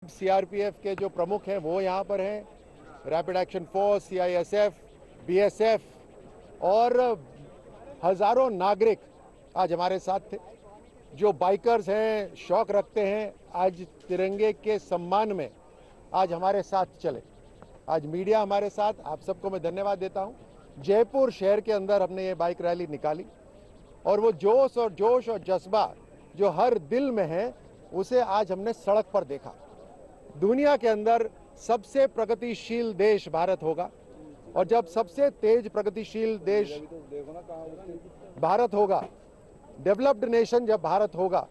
CRPF के जो प्रमुख हैं वो यहाँ पर हैं, rapid action force, CISF, BSF और हजारों नागरिक आज हमारे साथ थे। जो बाइकर्स हैं, शौक रखते हैं, आज तिरंगे के सम्मान में आज हमारे साथ चले। आज मीडिया हमारे साथ, आप सबको मैं धन्यवाद देता हूं। जयपुर शहर के अंदर हमने ये बाइक रैली निकाली और वो जोश और जज्बा जो हर दिल में है उसे आज हमने सड़क पर देखा। दुनिया के अंदर सबसे प्रगतिशील देश भारत होगा और जब सबसे तेज प्रगतिशील देश भारत होगा, डेवलप्ड नेशन जब भारत होगा,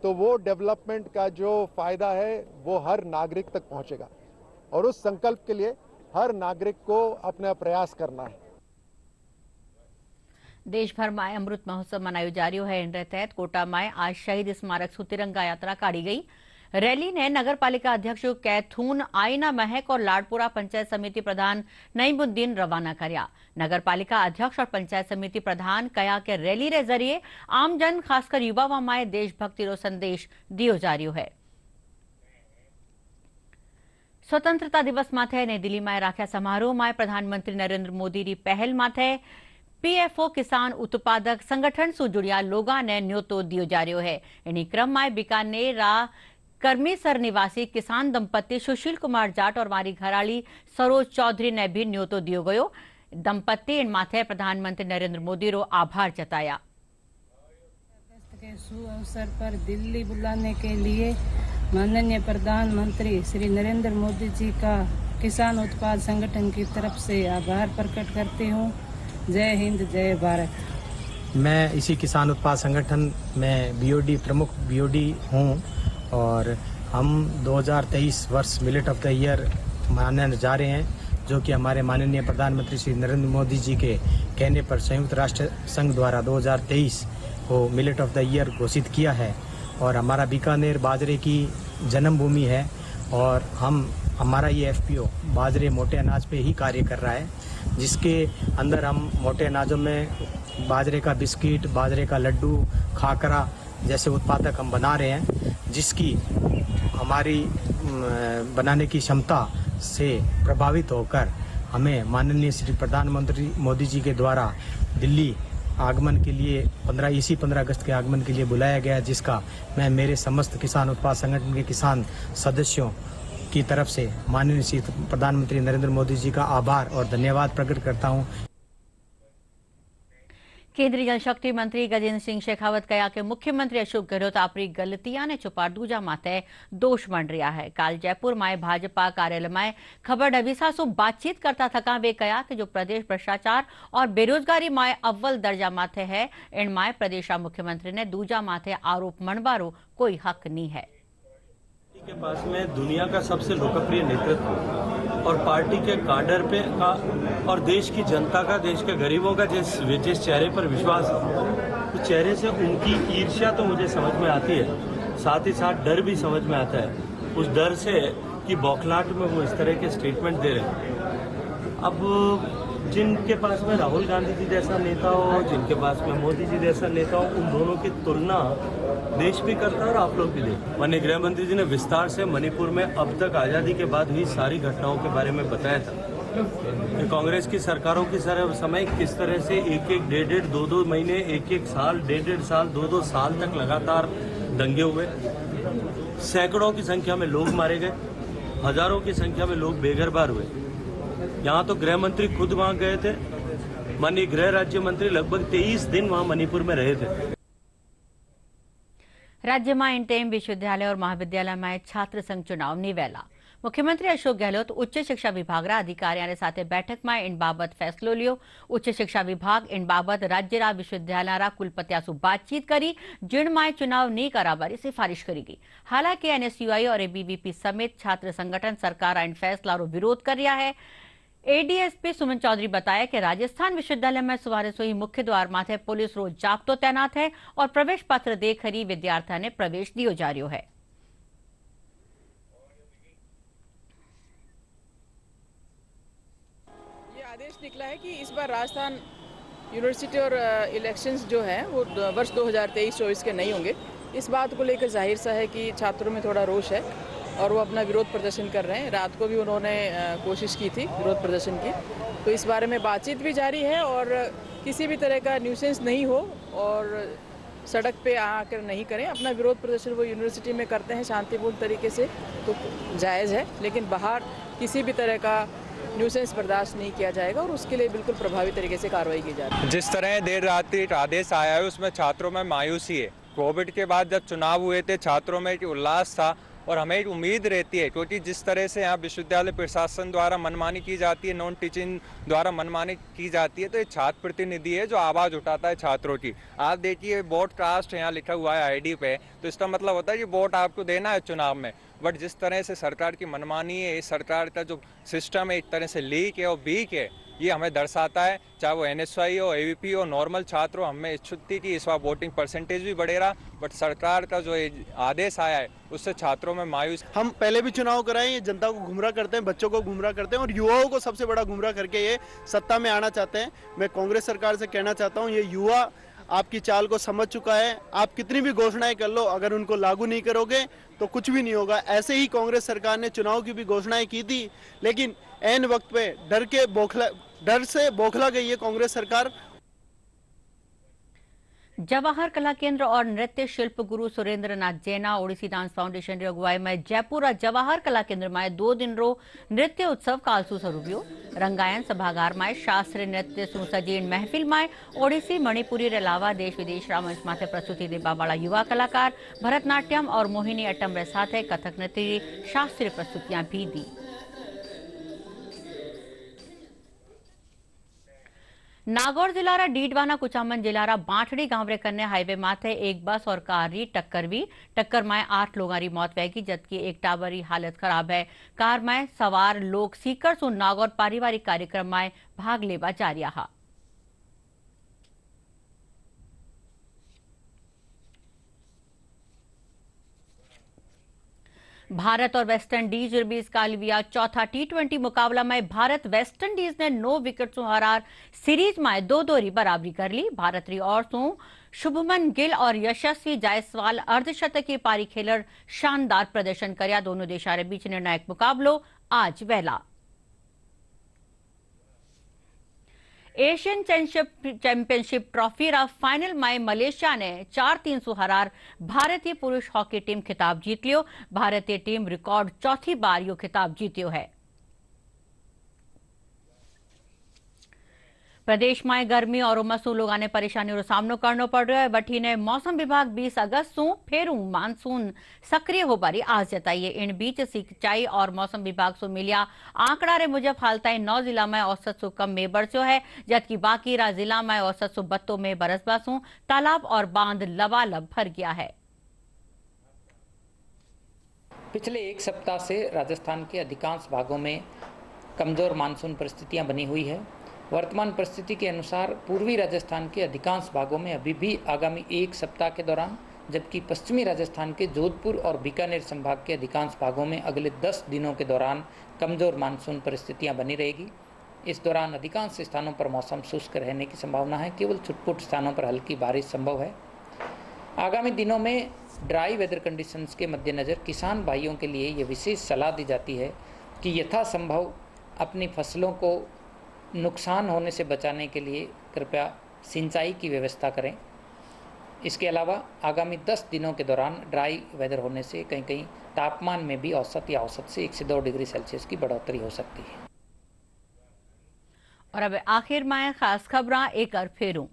तो वो डेवलपमेंट का जो फायदा है वो हर नागरिक तक पहुंचेगा और उस संकल्प के लिए हर नागरिक को अपना प्रयास करना है। देश भर में अमृत महोत्सव मनायो जा रह्यो है। इन तहत कोटा में आज शहीद स्मारक सु तिरंगा यात्रा काढ़ी गई। रैली ने नगरपालिका अध्यक्ष कैथून आईना महक और लाडपुरा पंचायत समिति प्रधान नईमुद्दीन रवाना कर्या। नगरपालिका अध्यक्ष और पंचायत समिति प्रधान कहा कि रैली रे जरिए आमजन खासकर युवाओं में देशभक्ति रो संदेश दियो जा रह्यो है। स्वतंत्रता दिवस माथे नई दिल्ली में राख्या समारोह में प्रधानमंत्री नरेंद्र मोदी की पहल माथे पीएफओ किसान उत्पादक संगठन सु जुड़िया लोगा ने न्योतो दियो जा रह्यो है। इन्हीं क्रम में बीकानेर करमीसर निवासी किसान दंपति सुशील कुमार जाट और मारी घराली सरोज चौधरी ने भी न्योतो दियो गयो। दंपति इन माथे प्रधानमंत्री नरेंद्र मोदी रो आभार जताया। के शुभ अवसर पर दिल्ली बुलाने के लिए माननीय प्रधानमंत्री श्री नरेंद्र मोदी जी का किसान उत्पाद संगठन की तरफ से आभार प्रकट करती हूँ। जय हिंद, जय भारत। मैं इसी किसान उत्पाद संगठन में बीओडी प्रमुख बीओडी हूँ और हम 2023 वर्ष मिलेट ऑफ द ईयर मनाने जा रहे हैं, जो कि हमारे माननीय प्रधानमंत्री श्री नरेंद्र मोदी जी के कहने पर संयुक्त राष्ट्र संघ द्वारा 2023 को मिलेट ऑफ द ईयर घोषित किया है। और हमारा बीकानेर बाजरे की जन्मभूमि है और हमारा ये एफपीओ बाजरे मोटे अनाज पे ही कार्य कर रहा है, जिसके अंदर हम मोटे अनाजों में बाजरे का बिस्किट, बाजरे का लड्डू, खाकरा जैसे उत्पादक हम बना रहे हैं, जिसकी हमारी बनाने की क्षमता से प्रभावित होकर हमें माननीय श्री प्रधानमंत्री मोदी जी के द्वारा दिल्ली आगमन के लिए 15 अगस्त के आगमन के लिए बुलाया गया, जिसका मैं मेरे समस्त किसान उत्पाद संगठन के किसान सदस्यों की तरफ से माननीय श्री प्रधानमंत्री नरेंद्र मोदी जी का आभार और धन्यवाद प्रकट करता हूं। केंद्रीय जल शक्ति मंत्री गजेंद्र सिंह शेखावत कहा कि मुख्यमंत्री अशोक गहलोत आपरी गलतियां ने छुपाड़ दूजा माथे दोष मंड रहा है। काल जयपुर में भाजपा कार्यालय में खबर डवीसा सु बातचीत करता थका वे कहा कि जो प्रदेश भ्रष्टाचार और बेरोजगारी में अव्वल दर्जा माथे है, इनमें प्रदेश मुख्यमंत्री ने दूजा माथे आरोप मंडवारो कोई हक नहीं है। के पास में दुनिया का सबसे लोकप्रिय नेतृत्व और पार्टी के काडर पे का और देश की जनता का, देश के गरीबों का जिस चेहरे पर विश्वास है, उस चेहरे से उनकी ईर्ष्या तो मुझे समझ में आती है, साथ ही साथ डर भी समझ में आता है। उस डर से कि बौखलाहट में वो इस तरह के स्टेटमेंट दे रहे हैं। अब जिनके पास में राहुल गांधी जी जैसा नेता हो, जिनके पास में मोदी जी जैसा नेता हो, उन दोनों की तुलना देश भी करता है और आप लोग भी देखें। माननीय गृह मंत्री जी ने विस्तार से मणिपुर में अब तक आज़ादी के बाद हुई सारी घटनाओं के बारे में बताया था कि कांग्रेस की सरकारों की समय किस तरह से एक डेढ़ 2 महीने, एक साल, डेढ़ साल, 2 साल तक लगातार दंगे हुए, सैकड़ों की संख्या में लोग मारे गए, हजारों की संख्या में लोग बेघर हुए। यहाँ तो गृह मंत्री खुद वहाँ गए थे, माननीय गृह राज्य मंत्री लगभग 23 दिन वहाँ मणिपुर में रहे थे। राज्य में इंटेम विश्वविद्यालय और महाविद्यालय में छात्र संघ चुनाव निवेला। मुख्यमंत्री अशोक गहलोत उच्च शिक्षा विभाग अधिकारियों साथ बैठक में इन बाबत फैसलो लियो। उच्च शिक्षा विभाग इन बाबत राज्य विश्वविद्यालय कुलपतिया सु बातचीत करी, जिन में चुनाव नहीं करावारी सिफारिश करी गई। हालांकि एनएसयूआई और एबीवीपी समेत छात्र संगठन सरकार इन फैसला विरोध कर रहा है। एडीएसपी सुमन चौधरी बताया कि राजस्थान विश्वविद्यालय में सुवारे सोई मुख्य द्वार माथे पुलिस रोज जाप्तो तैनात है और प्रवेश पत्र देकर ही विद्यार्थियों ने प्रवेश दियो जा रह्यो है। ये आदेश निकला है कि इस बार राजस्थान यूनिवर्सिटी और इलेक्शंस जो है वो वर्ष 2023-24 के नहीं होंगे। इस बात को लेकर जाहिर सा है कि छात्रों में थोड़ा रोष है और वो अपना विरोध प्रदर्शन कर रहे हैं। रात को भी उन्होंने कोशिश की थी विरोध प्रदर्शन की, तो इस बारे में बातचीत भी जारी है और किसी भी तरह का न्यूसेंस नहीं हो और सड़क पे आकर नहीं करें। अपना विरोध प्रदर्शन वो यूनिवर्सिटी में करते हैं शांतिपूर्ण तरीके से तो जायज़ है, लेकिन बाहर किसी भी तरह का न्यूसेंस बर्दाश्त नहीं किया जाएगा और उसके लिए बिल्कुल प्रभावी तरीके से कार्रवाई की जा रही है। जिस तरह देर रात एक आदेश आया है उसमें छात्रों में मायूसी है। कोविड के बाद जब चुनाव हुए थे छात्रों में एक उल्लास था और हमें एक उम्मीद रहती है, क्योंकि जिस तरह से यहाँ विश्वविद्यालय प्रशासन द्वारा मनमानी की जाती है, नॉन टीचिंग द्वारा मनमानी की जाती है, तो ये छात्र प्रतिनिधि है जो आवाज़ उठाता है छात्रों की। आप देखिए वोट कास्ट यहाँ लिखा हुआ है आईडी पे, तो इसका मतलब होता है कि वोट आपको देना है चुनाव में। बट जिस तरह से सरकार की मनमानी है, इस सरकार का जो सिस्टम है एक तरह से लीक है और वीक है, ये हमें दर्शाता है। चाहे वो एनएसवाई हो, एवीपी हो, नॉर्मल छात्र हो, हमें इच्छुक थी कि इस बार वोटिंग परसेंटेज भी बढ़ेगा, बट सरकार का जो आदेश आया है उससे छात्रों में मायूस। हम पहले भी चुनाव कराएं, ये जनता को गुमराह करते हैं, बच्चों को गुमराह करते हैं और युवाओं को सबसे बड़ा गुमराह करके ये सत्ता में आना चाहते हैं। मैं कांग्रेस सरकार से कहना चाहता हूँ, ये युवा आपकी चाल को समझ चुका है। आप कितनी भी घोषणाएं कर लो, अगर उनको लागू नहीं करोगे तो कुछ भी नहीं होगा। ऐसे ही कांग्रेस सरकार ने चुनाव की भी घोषणाएं की थी, लेकिन ऐन वक्त पे डर से बौखला गई है कांग्रेस सरकार। जवाहर कला केंद्र और नृत्य शिल्प गुरु सुरेंद्र नाथ जैना ओडिसी डांस फाउंडेशन अगुवाई में जयपुर जवाहर कला केंद्र में 2 दिन रो नृत्य उत्सव कालसू शुरू हुआ। रंगायन सभागार में शास्त्रीय नृत्य सजी महफिल में ओडिसी मणिपुरी अलावा देश विदेश मंच माथे प्रस्तुति देवा वाला युवा कलाकार भरतनाट्यम और मोहिनी अट्टम रे साथे कथक नृत्य शास्त्रीय प्रस्तुतियां भी दी। नागौर जिलारा डीडवाना कुचामन जिलारा बांठड़ी गांव रे कन्ने हाईवे माथे एक बस और कार री टक्कर हुई। टक्कर में 8 लोगों की मौत वैगी, जबकि एक टाबर की हालत खराब है। कार में सवार लोग सीकर सु नागौर पारिवारिक कार्यक्रम में भाग लेवा जा रहा। भारत और वेस्टइंडीज के बीच कालविया चौथा टी20 मुकाबला में भारत वेस्टइंडीज ने 9 विकेट से हरार सीरीज में 2-2 बराबरी कर ली। भारत री ओर से शुभमन गिल और यशस्वी जायसवाल अर्धशतकीय पारी खेलर शानदार प्रदर्शन कर्या। दोनों देशों के बीच निर्णायक मुकाबलो आज वहेला। एशियन चैंपियनशिप ट्रॉफी रा फाइनल में मलेशिया ने 4-3 से हरार भारतीय पुरुष हॉकी टीम खिताब जीत लियो। भारतीय टीम रिकॉर्ड चौथी बार यो खिताब जीत्यो है। प्रदेश में गर्मी और उमस लोगों ने परेशानियों का सामना करना पड़ रहा है। बठी ने मौसम विभाग 20 अगस्त से फेरू मानसून सक्रिय होबारी आज जताई है। इन बीच सिंचाई और मौसम विभाग से मिलिया आंकड़ा रे मुजब हाल ताई 9 जिला में औसत से कम में बरस्यो है, जबकि बाकी जिला में औसत से 32 में बरसबा से तालाब और बांध लबालब भर गया है। पिछले एक सप्ताह से राजस्थान के अधिकांश भागों में कमजोर मानसून परिस्थितियां बनी हुई है। वर्तमान परिस्थिति के अनुसार पूर्वी राजस्थान के अधिकांश भागों में अभी भी आगामी एक सप्ताह के दौरान, जबकि पश्चिमी राजस्थान के जोधपुर और बीकानेर संभाग के अधिकांश भागों में अगले 10 दिनों के दौरान कमजोर मानसून परिस्थितियां बनी रहेगी। इस दौरान अधिकांश स्थानों पर मौसम शुष्क रहने की संभावना है। केवल छुटपुट स्थानों पर हल्की बारिश संभव है। आगामी दिनों में ड्राई वेदर कंडीशंस के मद्देनज़र किसान भाइयों के लिए ये विशेष सलाह दी जाती है कि यथासंभव अपनी फसलों को नुकसान होने से बचाने के लिए कृपया सिंचाई की व्यवस्था करें। इसके अलावा आगामी 10 दिनों के दौरान ड्राई वेदर होने से कहीं कहीं तापमान में भी औसत या औसत से 1 से 2 डिग्री सेल्सियस की बढ़ोतरी हो सकती है। और अब आखिर में खास खबरां एक बार फेरूं।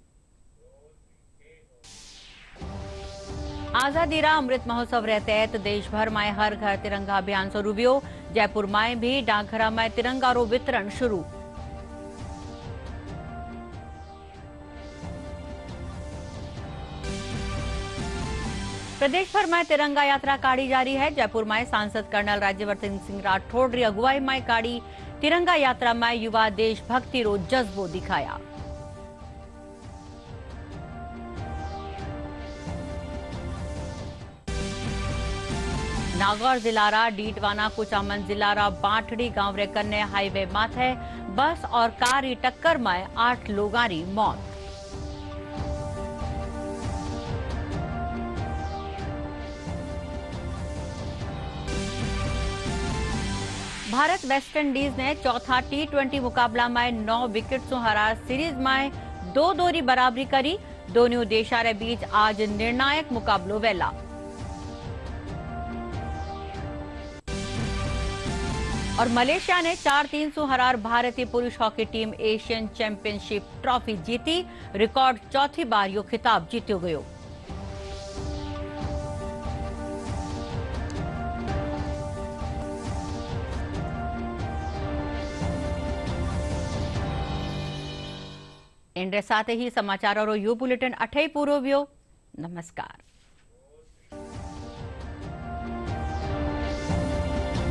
आजादी रा अमृत महोत्सव रे तहत देश भर में हर घर तिरंगा अभियान शुरू हुयो। जयपुर में भी डाकघरा में तिरंगा रो वितरण शुरू। प्रदेश भर में तिरंगा यात्रा काढ़ी जारी है। जयपुर में सांसद कर्नल राज्यवर्धन सिंह राठौड़ की अगुवाई में काढ़ी तिरंगा यात्रा में युवा देशभक्ति रो जज्बो दिखाया। नागौर जिलारा डीडवाना कुचामन जिलारा बांठड़ी गांव रे कन्ने हाईवे माथे बस और कार की टक्कर में 8 लोगों की मौत। भारत वेस्ट इंडीज ने चौथा T20 मुकाबला में 9 विकेट सु हरा सीरीज में 2-2 बराबरी करी। दोनों देशारे बीच आज निर्णायक मुकाबलो वेला। और मलेशिया ने 4-3 सु हरार भारतीय पुरुष hockey team Asian championship trophy जीती। रिकॉर्ड चौथी बार यो खिताब जीत्यो गयो। इनरे साथ ही समाचारों रो यू बुलेटिन अठे पूरो व्यो। नमस्कार।